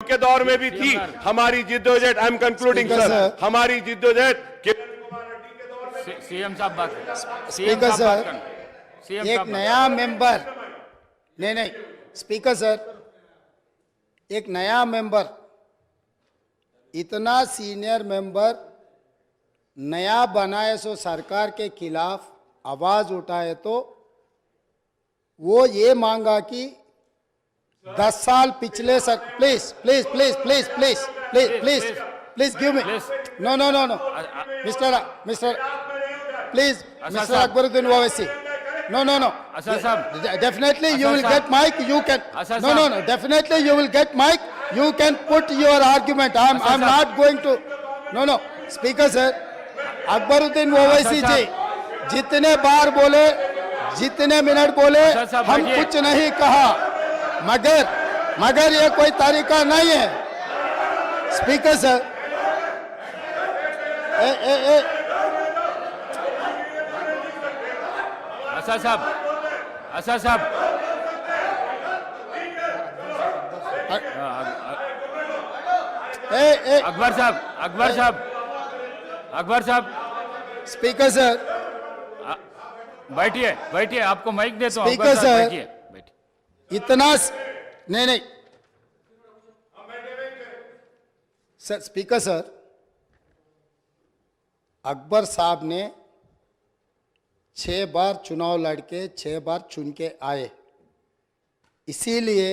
के दौर में भी थी हमारी जिद्दोजहद। आई एम कंक्लूडिंग सर, हमारी जिद्दोजहद सीएम साहब बात करें। स्पीकर सर, एक नया मेंबर, नहीं स्पीकर सर, एक नया मेंबर, इतना सीनियर मेंबर नया बनाए सो सरकार के खिलाफ आवाज उठाए तो वो ये मांगा कि 10 साल पिछले sir, please please please please please please please please give me, no no no no mister please mister Akbaruddin Owaisi, no no no definitely you will get mic, you can, no definitely you will get mic, you can put your argument. I'm not going to, no speaker sir, Akbaruddin Owaisi ji जितने बार बोले, जितने minute बोले, हम कुछ नहीं कहा, मगर ये कोई तरीका नहीं है। स्पीकर सर, असद साहब अकबर साहब स्पीकर सर, बैठिए, आपको माइक देता हूं। स्पीकर सर, बैठिए। इतना नहीं सर, स्पीकर सर, अकबर साहब ने 6 बार चुनाव लड़के 6 बार चुन के आए, इसीलिए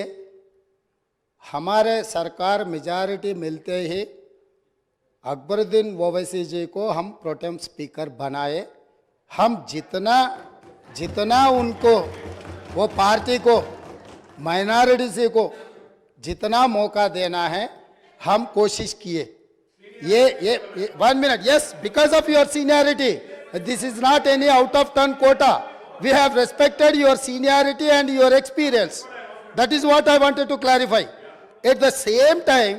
हमारे सरकार मेजॉरिटी मिलते ही अकबरुद्दीन ओवैसी जी को हम प्रोटेम स्पीकर बनाए। हम जितना उनको, वो पार्टी को, माइनॉरिटी को जितना मौका देना है हम कोशिश किए। ये 1 minute, yes, because of your seniority, this is not any out of turn quota. We have respected your seniority and your experience. That is what I wanted to clarify. At the same time,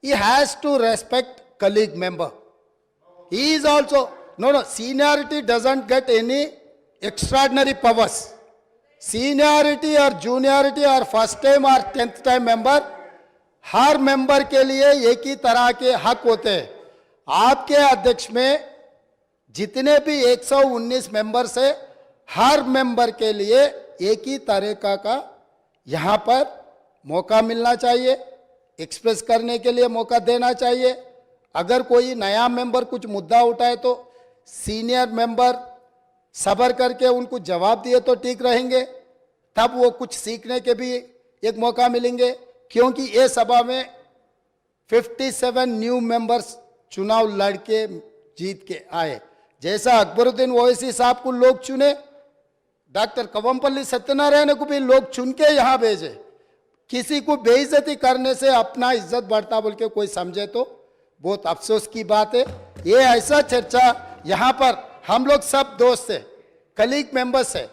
he has to respect colleague member. He is also, no, seniority doesn't get any extraordinary powers. Seniority or juniority or first time or 10th time member, her member के लिए एक ही तरह के हक होते हैं। आपके अध्यक्ष में जितने भी 119 मेंबर्स है, हर मेंबर के लिए एक ही तरीका का यहाँ पर मौका मिलना चाहिए, एक्सप्रेस करने के लिए मौका देना चाहिए। अगर कोई नया मेंबर कुछ मुद्दा उठाए तो सीनियर मेंबर सब्र करके उनको जवाब दिए तो ठीक रहेंगे, तब वो कुछ सीखने के भी एक मौका मिलेंगे। क्योंकि ये सभा में 57 न्यू मेंबर्स चुनाव लड़के जीत के आए। जैसा अकबरुद्दीन ओवैसी साहब को लोग चुने, डॉक्टर कवंपल्ली सत्यनारायण को भी लोग चुन के यहाँ भेजे। किसी को बेइज्जती करने से अपना इज्जत बढ़ता बोल के कोई समझे तो बहुत अफसोस की बात है। ये ऐसा चर्चा यहाँ पर हम लोग सब दोस्त है, कलीग मेंबर्स है,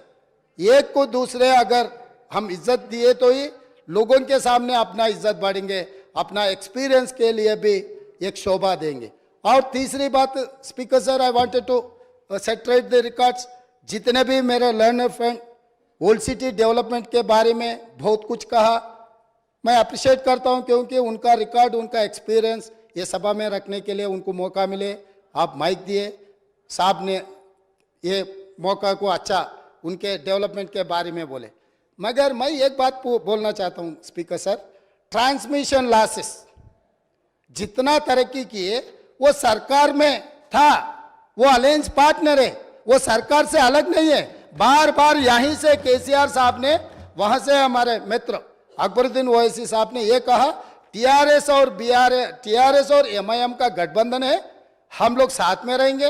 एक को दूसरे अगर हम इज्जत दिए तो ही लोगों के सामने अपना इज्जत बढ़ेंगे, अपना एक्सपीरियंस के लिए भी एक शोभा देंगे। और तीसरी बात speaker sir, I wanted to set right the records. जितने भी मेरे learned friend old city development के बारे में बहुत कुछ कहा, मैं अप्रिशिएट करता हूं, क्योंकि उनका रिकॉर्ड, उनका एक्सपीरियंस ये सभा में रखने के लिए उनको मौका मिले। आप माइक दिए, साहब ने ये मौका को अच्छा उनके डेवलपमेंट के बारे में बोले। मगर मैं एक बात बोलना चाहता हूं स्पीकर सर, ट्रांसमिशन लॉसेस जितना तरक्की किए वो सरकार में था, वो अलायंस पार्टनर है, वो सरकार से अलग नहीं है। बार बार यहीं से केसीआर साहब ने, वहां से हमारे मित्र अकबरुद्दीन ओवैसी साहब ने ये कहा, टीआरएस और एमआईएम का गठबंधन है, हम लोग साथ में रहेंगे,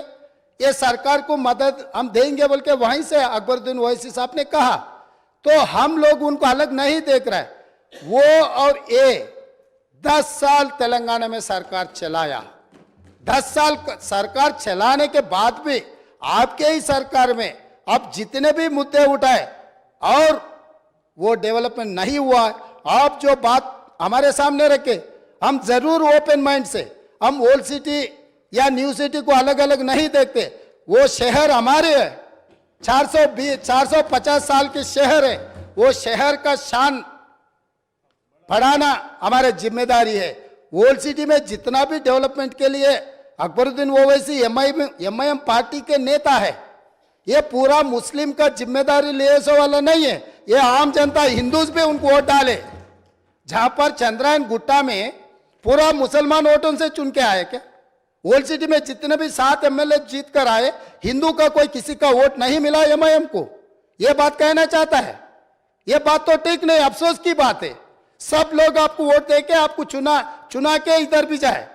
ये सरकार को मदद हम देंगे बोल के वहीं से अकबरुद्दीन ओवैसी साहब ने कहा। तो हम लोग उनको अलग नहीं देख रहे। वो और ये 10 साल तेलंगाना में सरकार चलाया, 10 साल सरकार चलाने के बाद भी आपके ही सरकार में अब जितने भी मुद्दे उठाए और वो डेवलपमेंट नहीं हुआ। आप जो बात हमारे सामने रखे, हम जरूर ओपन माइंड से, हम ओल्ड सिटी या न्यू सिटी को अलग अलग नहीं देखते। वो शहर हमारे है, 450 साल के शहर है, वो शहर का शान बढ़ाना हमारी जिम्मेदारी है। ओल्ड सिटी में जितना भी डेवलपमेंट के लिए अकबरुद्दीन ओवैसी एमआईएम पार्टी के नेता है, ये पूरा मुस्लिम का जिम्मेदारी ले वाला नहीं है। ये आम जनता हिंदूज भी उनको वोट डाले। जहां पर चंद्रायन गुट्टा में पूरा मुसलमान वोटों से चुन के आए क्या? ओल्ड सिटी में जितने भी 7 एमएलए जीत कर आए, हिंदू का कोई किसी का वोट नहीं मिला एमआईएम को। ये बात कहना चाहता है, ये बात तो ठीक नहीं, अफसोस की बात है। सब लोग आपको वोट देके आपको चुना के इधर भी जाए।